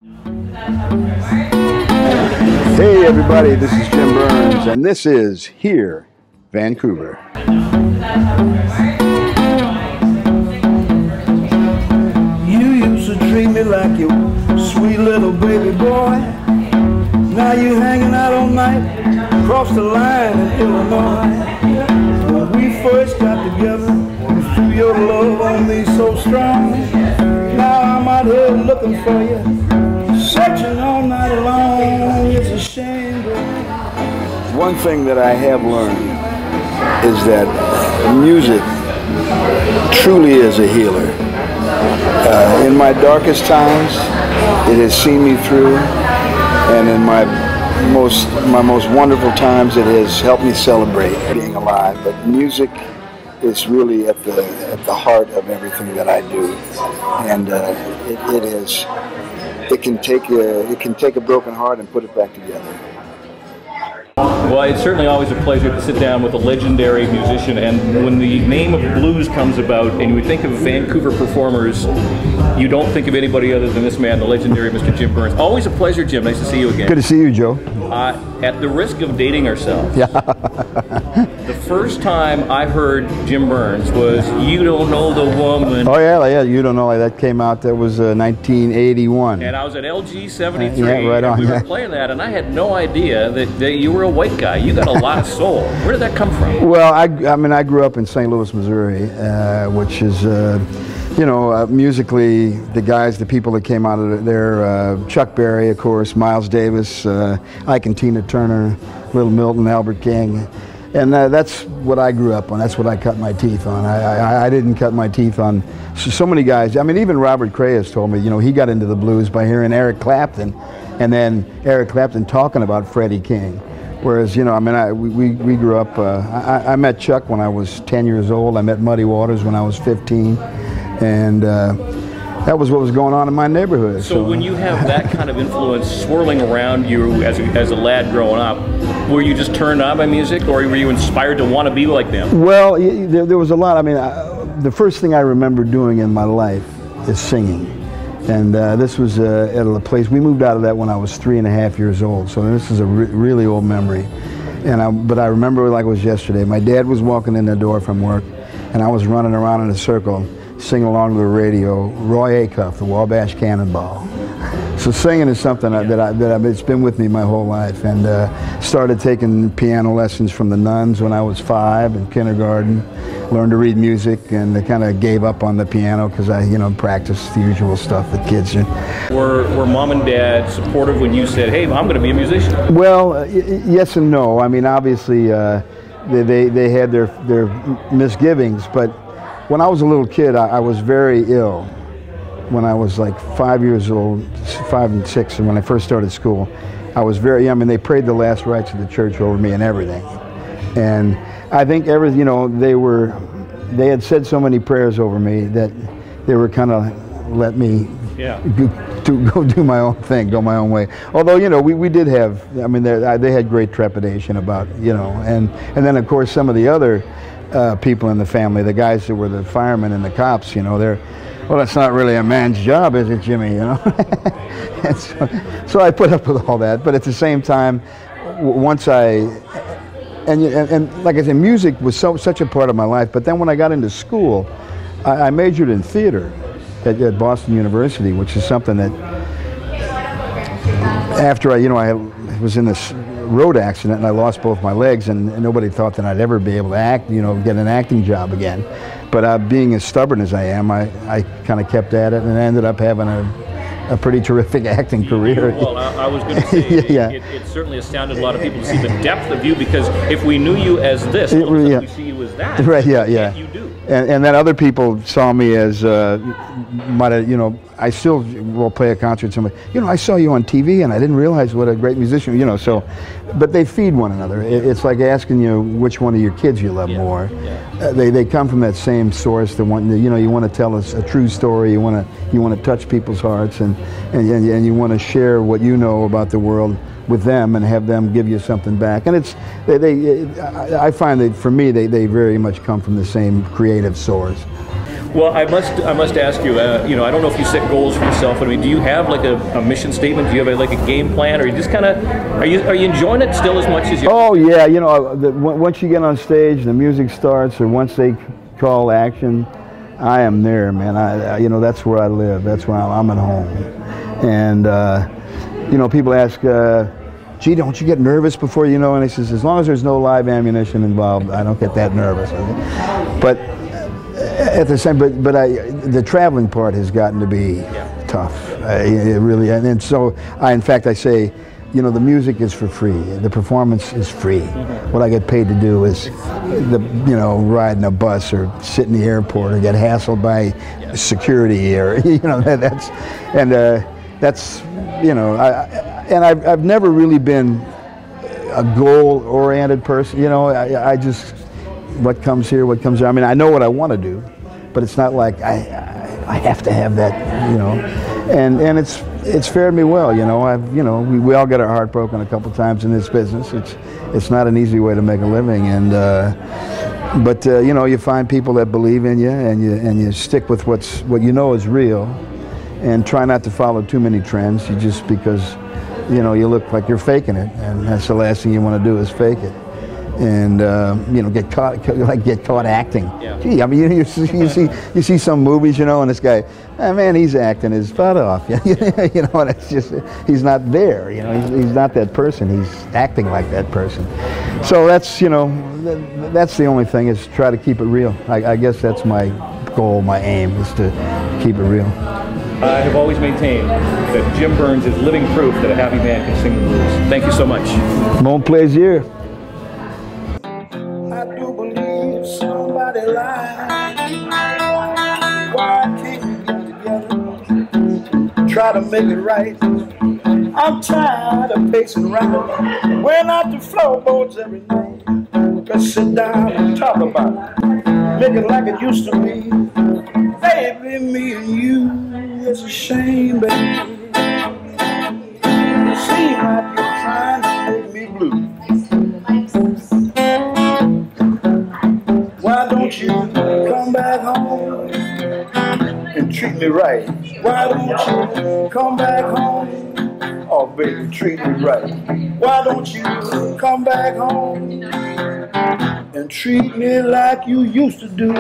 Hey everybody, this is Jim Byrnes, and this is Here, Vancouver. You used to treat me like your sweet little baby boy. Now you hanging out all night across the line in Illinois. When we first got together, you threw your love on me so strong. Now I'm out here looking for you, searching all night long. It's a shame. One thing that I have learned is that music truly is a healer. In my darkest times, it has seen me through, and in my most wonderful times, it has helped me celebrate being alive. But music is really at the heart of everything that I do, and it can take a broken heart and put it back together. Well, it's certainly always a pleasure to sit down with a legendary musician, and when the name of blues comes about and you think of Vancouver performers, you don't think of anybody other than this man, the legendary Mr. Jim Byrnes. Always a pleasure, Jim. Nice to see you again. Good to see you, Joe. At the risk of dating ourselves, yeah. The first time I heard Jim Byrnes was "You Don't Know the Woman." Oh yeah, You Don't Know. That came out. That was 1981. And I was at LG 73. Yeah, right on. And we were playing that, and I had no idea that you were a white guy. You got a lot of soul. Where did that come from? Well, I mean, I grew up in St. Louis, Missouri, which is, musically, the people that came out of there, Chuck Berry, of course, Miles Davis, Ike and Tina Turner, Little Milton, Albert King. And that's what I grew up on. That's what I cut my teeth on. I didn't cut my teeth on so many guys. I mean, even Robert Cray has told me, he got into the blues by hearing Eric Clapton, and then Eric Clapton talking about Freddie King. Whereas, we grew up, I met Chuck when I was 10 years old. I met Muddy Waters when I was 15. And that was what was going on in my neighborhood. So when you have that kind of influence swirling around you as a lad growing up, were you just turned on by music, or were you inspired to want to be like them? Well, there was a lot. I mean, the first thing I remember doing in my life is singing. And this was at a place, we moved out of that when I was 3.5 years old, so this is a really old memory. But I remember it like it was yesterday. My dad was walking in the door from work, and I was running around in a circle, singing along to the radio, Roy Acuff, the Wabash Cannonball. So singing is something it's been with me my whole life, and started taking piano lessons from the nuns when I was 5 in kindergarten. Learned to read music, and I kind of gave up on the piano because I, practiced the usual stuff that kids do. Were mom and dad supportive when you said, "Hey, I'm going to be a musician"? Well, yes and no. I mean, obviously, they had their misgivings, but when I was a little kid, I was very ill. When I was like 5 years old, 5 and 6, and when I first started school, I was very, they prayed the last rites of the church over me and everything. And I think they had said so many prayers over me that they were kind of let me go do my own thing, go my own way. Although, we did have, they had great trepidation about, and then of course some of the other people in the family, the guys that were the firemen and the cops, they're, well, that's not really a man's job, is it, Jimmy? And so I put up with all that. But at the same time, once and like I said, music was such a part of my life. But then when I got into school, I majored in theater at Boston University, which is something that after I was in this road accident and I lost both my legs, and nobody thought that I'd ever be able to act, get an acting job again. But being as stubborn as I am, I kind of kept at it, and I ended up having a pretty terrific acting career. Well, I was going to say, it certainly astounded a lot of people to see the depth of you, because if we knew you as this, we see you as that. Right, yeah. You do. And then other people saw me as, I still will play a concert, somebody, I saw you on TV and I didn't realize what a great musician, but they feed one another. It's like asking you which one of your kids you love more. Yeah. They come from that same source. You want to tell us a true story. You want to touch people's hearts, and you want to share what you know about the world with them and have them give you something back. And I find that for me, they very much come from the same creative source. Well, I must ask you. You know, I don't know if you set goals for yourself. But I mean, do you have like a mission statement? Do you have like a game plan, or you just kind of are you enjoying it still as much as you? Oh yeah, you know, once you get on stage, the music starts, or once they call action, I am there, man. You know, that's where I live. That's where I'm at home. And you know, people ask, gee, don't you get nervous before you know? And he says, as long as there's no live ammunition involved, I don't get that nervous. But at the same, the traveling part has gotten to be tough. It really, and so in fact, I say, you know, the music is for free. The performance is free. What I get paid to do is, you know, ride in a bus or sit in the airport or get hassled by security, or you know, that's you know, I've never really been a goal-oriented person. You know, I just what comes here, what comes there. I mean, I know what I want to do, but it's not like I have to have that, you know. And it's fared me well, you know. You know, we all get our heart broken a couple times in this business. It's not an easy way to make a living, and but you know, you find people that believe in you, and you stick with what you know is real, and try not to follow too many trends. You just because, you know, you look like you're faking it, and that's the last thing you want to do is fake it. And you know, get caught acting. Yeah. Gee, I mean, you see some movies, you know, and this guy, man, he's acting his butt off. You know, and it's just, he's not there. You know, he's not that person. He's acting like that person. So that's, you know, that's the only thing, is try to keep it real. I guess that's my goal, my aim, is to keep it real. I have always maintained that Jim Byrnes is living proof that a happy man can sing the blues. Thank you so much. Mon plaisir. I do believe somebody lied. Why can't we get together? Try to make it right. I'm tired of pacing around, wearing out the floorboards every night. Let's sit down and talk about it, make it like it used to be. Baby, me and you, it's a shame, baby. It seems like you're trying to make me blue. Why don't you come back home and treat me right? Why don't you come back home? Oh, baby, treat me right. Why don't you come back home and treat me like you used to do?